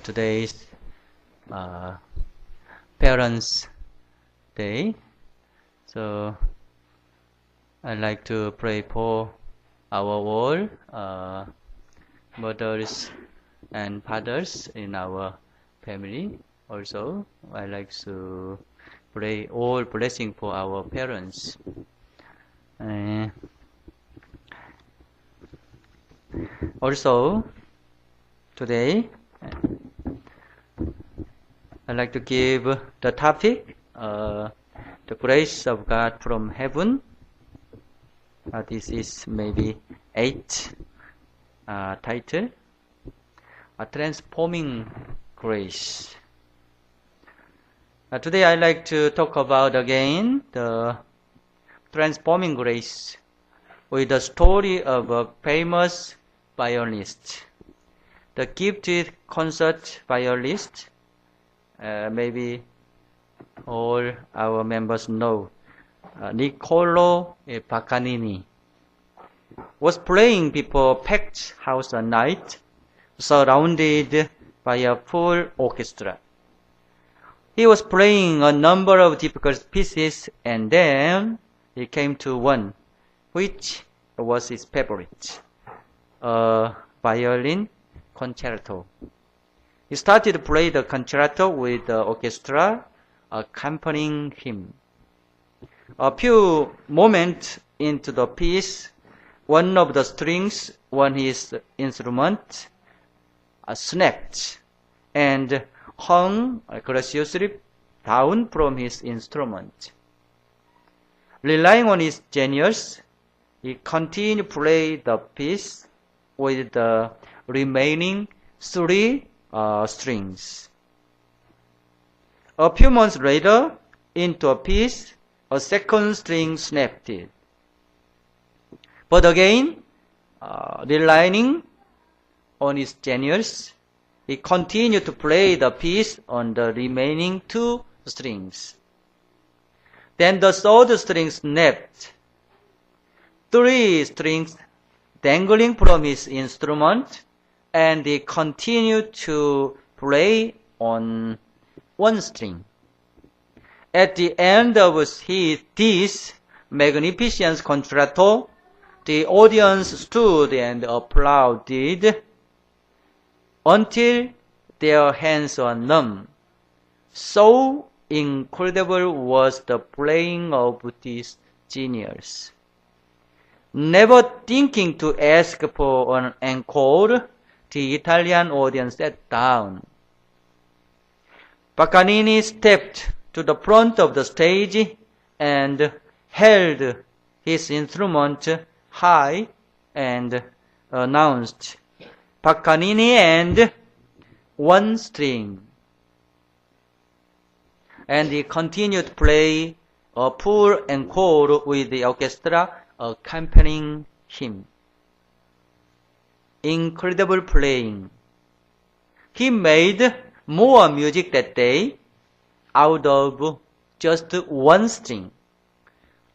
today's Parents' Day. So I'd like to pray for our all mothers and fathers in our family. Also, I'd like to pray all blessing for our parents. Also, today, I'd like to give the topic, the grace of God from heaven. This is maybe 8th title, transforming grace. Today I'd like to talk about again the transforming grace with the story of a famous violinist, the gifted concert violinist. Maybe all our members know Niccolo Paganini was playing before a packed house at night, surrounded by a full orchestra. He was playing a number of difficult pieces, and then he came to one, which was his favorite, a violin concerto. He started to play the concerto with the orchestra accompanying him. A few moments into the piece, one of the strings on his instrument snapped and hung graciously down from his instrument. Relying on his genius, he continued to play the piece with the remaining 3 strings. A few months later, into a piece, a second string snapped. But again, relying on his genius, he continued to play the piece on the remaining 2 strings. Then the third string snapped. 3 strings dangling from his instrument, and he continued to play on 1 string. At the end of this magnificent concerto, the audience stood and applauded until their hands were numb. So incredible was the playing of this genius. Never thinking to ask for an encore, the Italian audience sat down. Paganini stepped to the front of the stage and held his instrument high and announced, "Paganini and 1 string." And he continued to play a full encore with the orchestra accompanying him. Incredible playing. He made more music that day out of just 1 string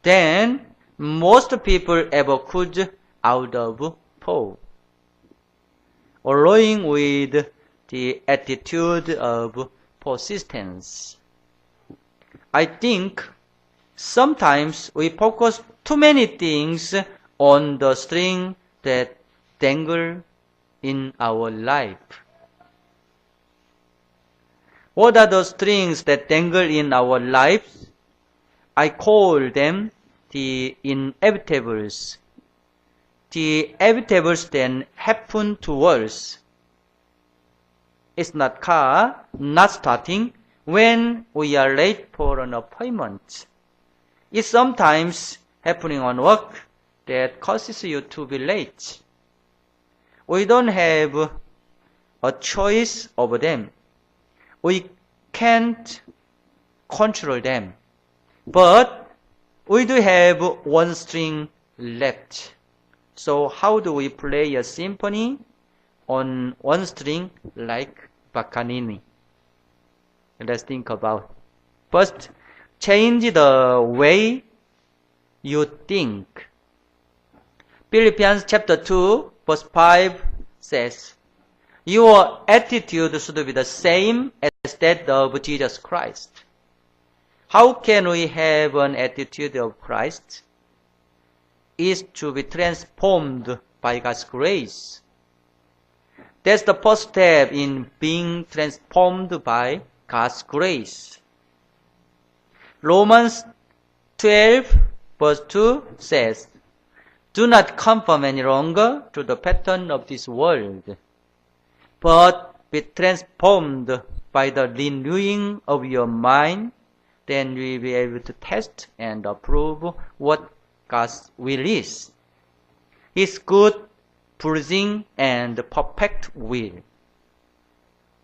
than most people ever could out of 4. Along with the attitude of persistence. I think sometimes we focus too many things on the string that dangle in our life. What are the strings that dangle in our lives? I call them the inevitables. The inevitables that happen to us. It's not car not starting when we are late for an appointment. It's sometimes happening on work that causes you to be late. We don't have a choice over them. We can't control them. But we do have 1 string left. So how do we play a symphony on 1 string like Paganini? Let's think about. First, change the way you think. Philippians chapter 2, verse 5 says, Your attitude should be the same as that of Jesus Christ. How can we have an attitude of Christ? Is to be transformed by God's grace. That's the first step in being transformed by God's grace. Romans 12 verse 2 says, "Do not conform any longer to the pattern of this world, but be transformed by the renewing of your mind, then we will be able to test and approve what God's will is, His good, pleasing, and perfect will."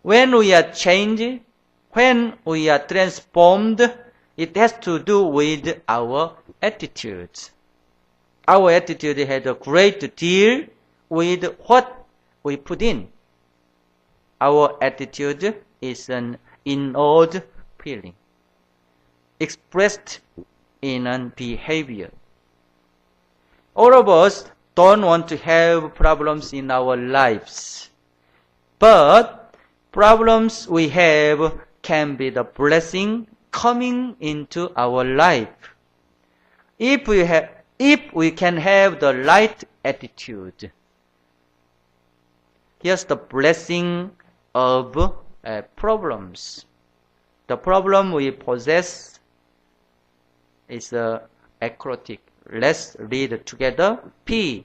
When we are changed, when we are transformed, it has to do with our attitudes. Our attitude has a great deal with what we put in. Our attitude is an inward feeling, expressed in a behavior. All of us don't want to have problems in our lives, but problems we have can be the blessing coming into our life. If we can have the right attitude. Here's the blessing of problems. The problem we possess is acrotic. Let's read together. P.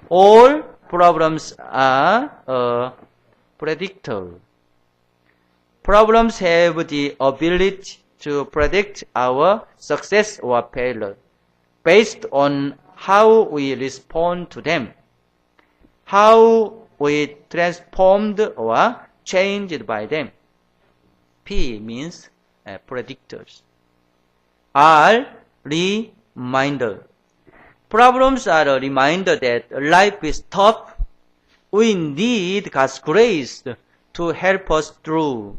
All problems are predictable. Problems have the ability to predict our success or failure based on how we respond to them, how we transformed or changed by them. P means predictors. R, reminder. Problems are a reminder that life is tough. We need God's grace to help us through.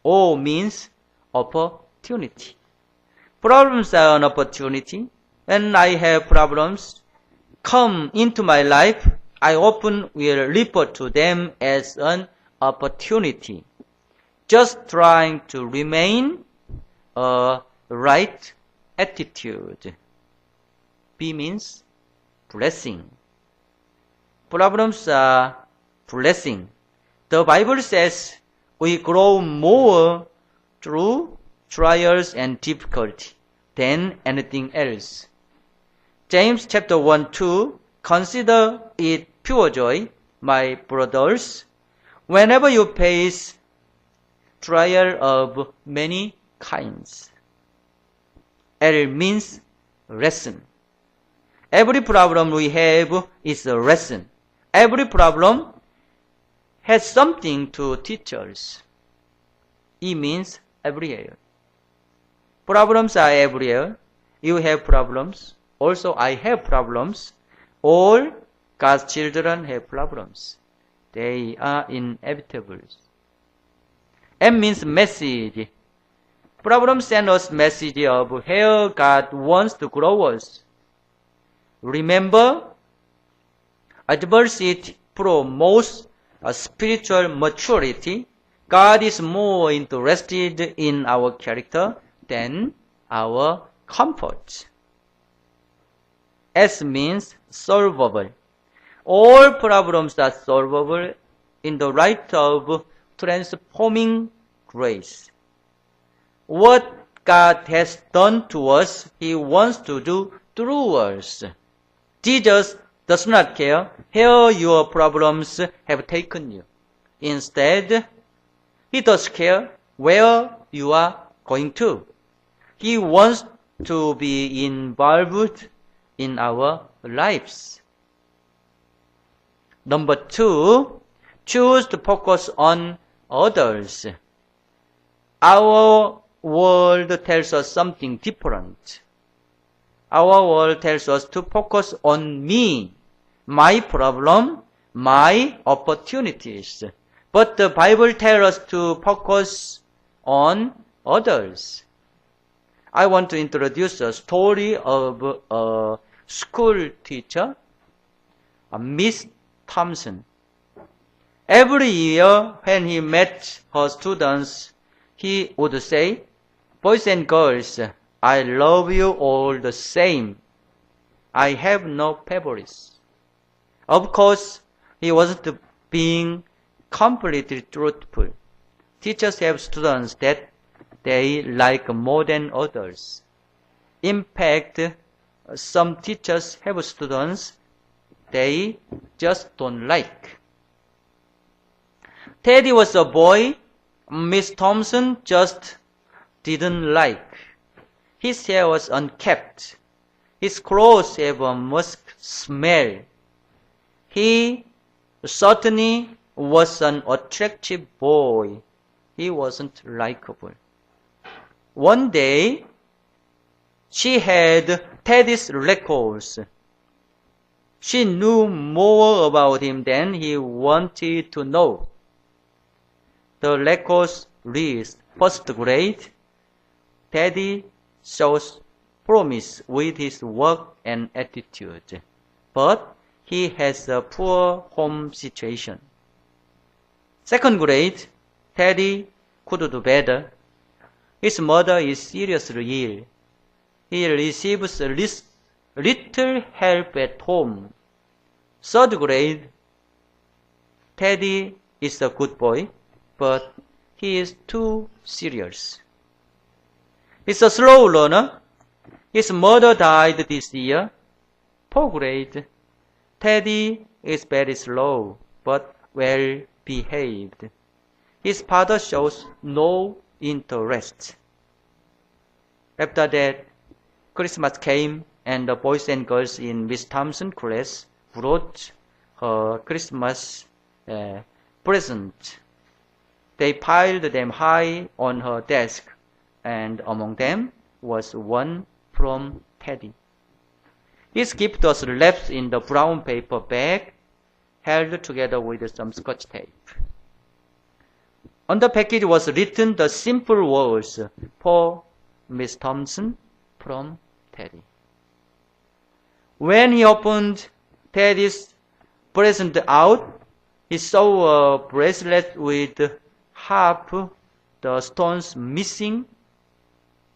O means opportunity. Problems are an opportunity. When I have problems come into my life, I often will refer to them as an opportunity. Just trying to remain a right attitude. B means blessing. Problems are blessing. The Bible says we grow more through trials and difficulty than anything else. James chapter 1-2, consider it pure joy, my brothers, whenever you face trial of many kinds. L means lesson. Every problem we have is a lesson. Every problem has something to teach us. E means everywhere. Problems are everywhere. You have problems. Also, I have problems. All God's children have problems. They are inevitable. M means message. Problems send us message of where God wants to grow us. Remember, adversity promotes a spiritual maturity. God is more interested in our character than our comfort. S means solvable. All problems are solvable in the light of transforming grace. What God has done to us, He wants to do through us. Jesus does not care where your problems have taken you. Instead, He does care where you are going to. He wants to be involved in our lives. Number 2, choose to focus on others. Our world tells us something different. Our world tells us to focus on me, my problem, my opportunities. But the Bible tells us to focus on others. I want to introduce a story of a school teacher, Miss Thompson. Every year when he met her students, he would say, "Boys and girls, I love you all the same. I have no favorites." Of course, he wasn't being completely truthful. Teachers have students that they like more than others. In fact, some teachers have students they just don't like. Teddy was a boy Miss Thompson just didn't like. His hair was unkempt. His clothes have a musk smell. He certainly was an attractive boy. He wasn't likable. One day, she had Teddy's records. She knew more about him than he wanted to know. The records read, first grade, Teddy shows promise with his work and attitude, but he has a poor home situation. Second grade, Teddy could do better. His mother is seriously ill. He receives little help at home. Third grade, Teddy is a good boy, but he is too serious. He's a slow learner. His mother died this year. Fourth grade, Teddy is very slow, but well behaved. His father shows no interest. After that, Christmas came, and the boys and girls in Miss Thompson's class brought her Christmas present. They piled them high on her desk, and among them was one from Teddy. His gift was wrapped in the brown paper bag, held together with some scotch tape. On the package was written the simple words, "For Miss Thompson, from Teddy." When he opened Teddy's present out, he saw a bracelet with half the stones missing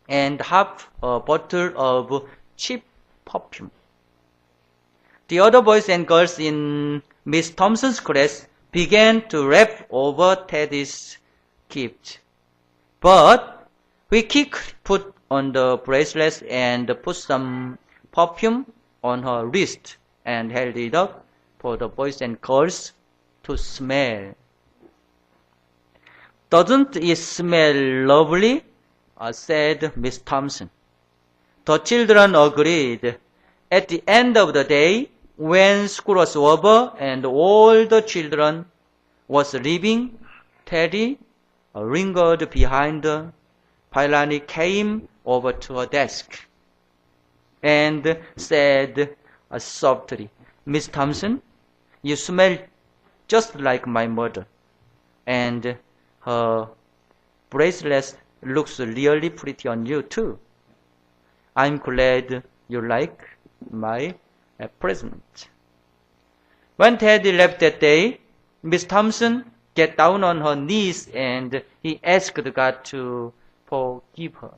and half a bottle of cheap perfume. The other boys and girls in Miss Thompson's class began to rap over Teddy's gift. But we quickly put on the bracelet and put some perfume on her wrist and held it up for the boys and girls to smell. "Doesn't it smell lovely?" said Miss Thompson. The children agreed. At the end of the day, when school was over and all the children was leaving, Teddy lingered behind her. Finally came over to her desk and said softly, "Miss Thompson, you smell just like my mother, and her bracelet looks really pretty on you too. I'm glad you like my present." When Teddy left that day, Miss Thompson got down on her knees and he asked God to forgive her.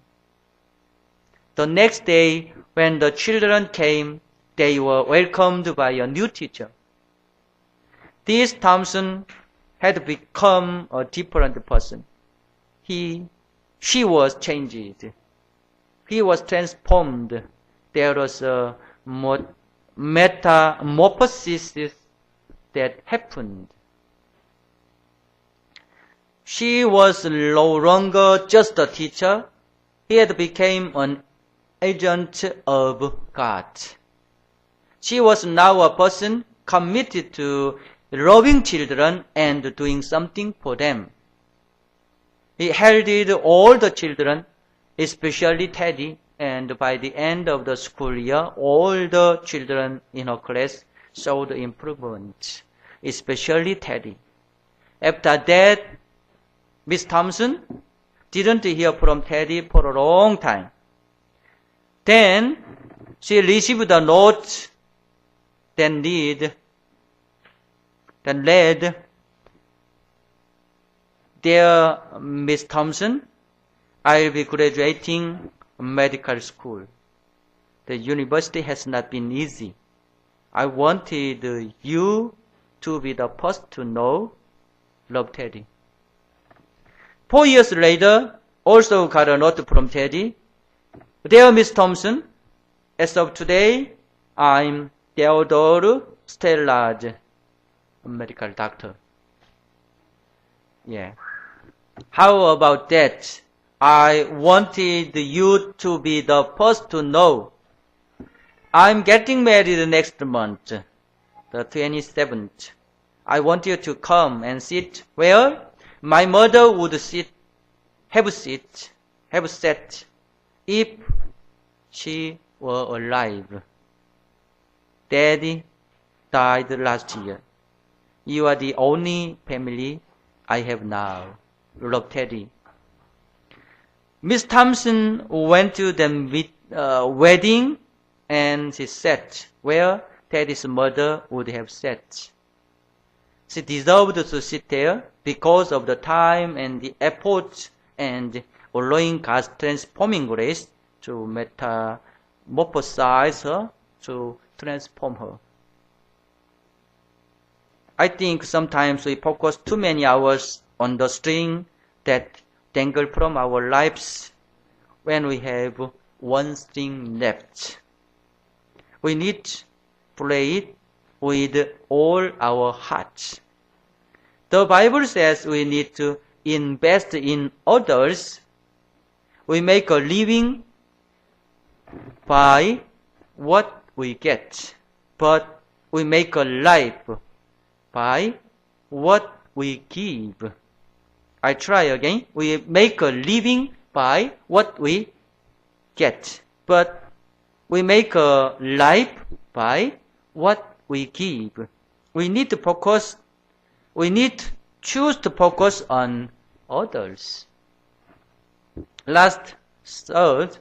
The next day, when the children came, they were welcomed by a new teacher. This Thompson had become a different person. She was changed. He was transformed. There was a metamorphosis that happened. She was no longer just a teacher. He had become an agent of God. She was now a person committed to loving children and doing something for them. He held all the children, especially Teddy, and by the end of the school year, all the children in her class showed improvement, especially Teddy. After that, Miss Thompson didn't hear from Teddy for a long time. Then she received a note that read, Dear Miss Thompson, I'll be graduating medical school. The university has not been easy. I wanted you to be the first to know. Love, Teddy. 4 years later, also got a note from Teddy. Dear Miss Thompson, as of today, I'm Theodore Stellage, a medical doctor. Yeah. How about that? I wanted you to be the first to know. I'm getting married next month, the 27th. I want you to come and sit where my mother would have sat if she were alive. Daddy died last year. You are the only family I have now. Love, Teddy. Miss Thompson went to the wedding and she sat where Teddy's mother would have sat. She deserved to sit there because of the time and the effort and allowing God's transforming grace to metamorphosize her, to transform her. I think sometimes we focus too many hours on the string that dangle from our lives when we have one string left. We need to play it with all our hearts. The Bible says we need to invest in others. We make a living by what we get, but we make a life by what we give. I try again. We make a living by what we get, but we make a life by what we give. We need to focus. We need to choose to focus on others. Last, third,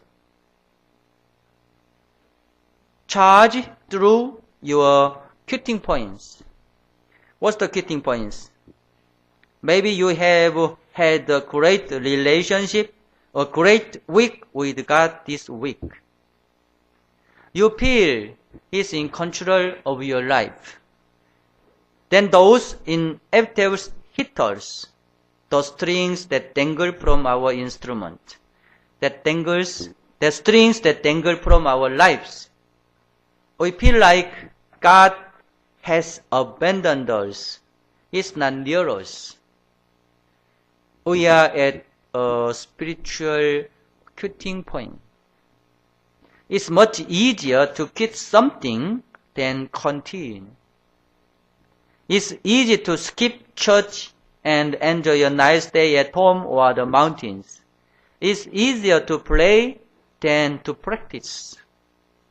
charge through your quitting points. What's the quitting points? Maybe you have had a great relationship, a great week with God this week. You feel He's in control of your life. Then those inevitable hitters, those strings that dangle from our instrument, the strings that dangle from our lives. We feel like God has abandoned us. He's not near us. We are at a spiritual quitting point. It's much easier to quit something than continue. It's easy to skip church and enjoy a nice day at home or the mountains. It's easier to play than to practice.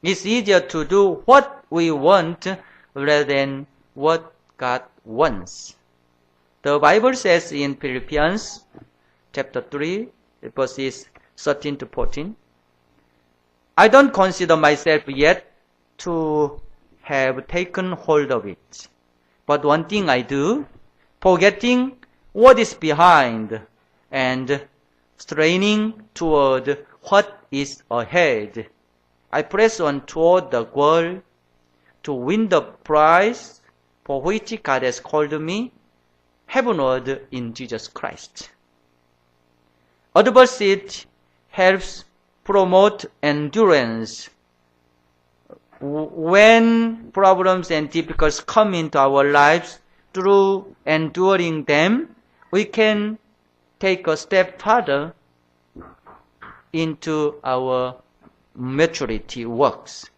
It's easier to do what we want rather than what God wants. The Bible says in Philippians chapter 3, verses 13 to 14, I don't consider myself yet to have taken hold of it. But one thing I do, forgetting what is behind and straining toward what is ahead, I press on toward the goal to win the prize for which God has called me heavenward in Jesus Christ. Adversity helps promote endurance. When problems and difficulties come into our lives, through enduring them, we can take a step further into our maturity works.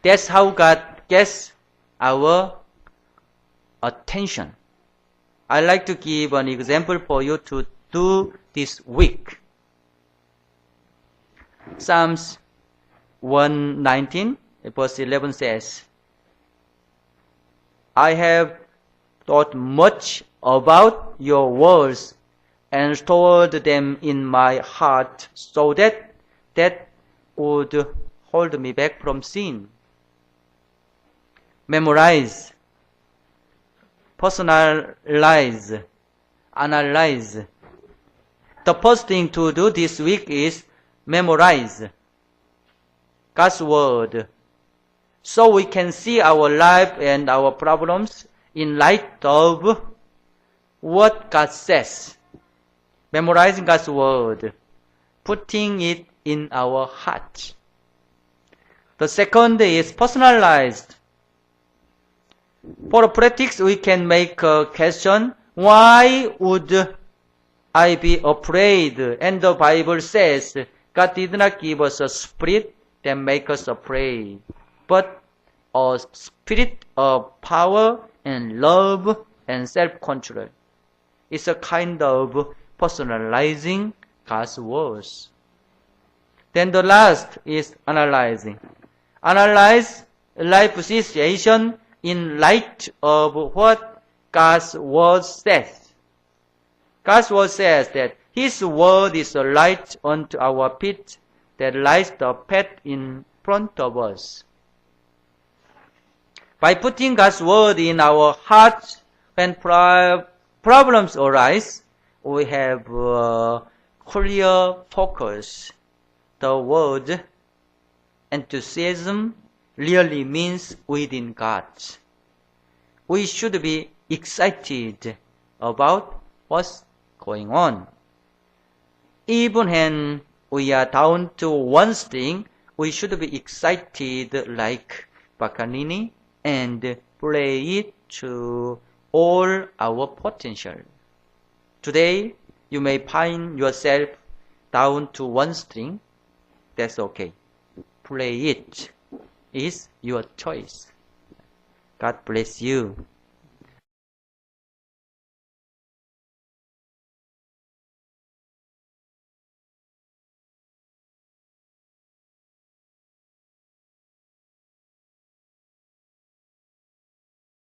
That's how God gets our attention. I'd like to give an example for you to do this week. Psalms 119, verse 11 says, I have thought much about your words and stored them in my heart so that would hold me back from sin. Memorize, personalize. analyze. The first thing to do this week is memorize God's Word, so we can see our life and our problems in light of what God says. Memorizing God's Word, putting it in our heart. The second is personalized. For practice, we can make a question, why would I be afraid? And the Bible says, God did not give us a spirit that makes us afraid, but a spirit of power and love and self-control. It's a kind of personalizing God's words. Then the last is analyzing. Analyze life situation in light of what God's word says. God's word says that His word is a light unto our feet that lights the path in front of us. By putting God's word in our hearts, when problems arise, we have clear focus. The word enthusiasm really means within God. We should be excited about what's going on. Even when we are down to one string, we should be excited like Paganini and play it to all our potential. Today, you may find yourself down to one string. That's okay. Play it. It's your choice. God bless you.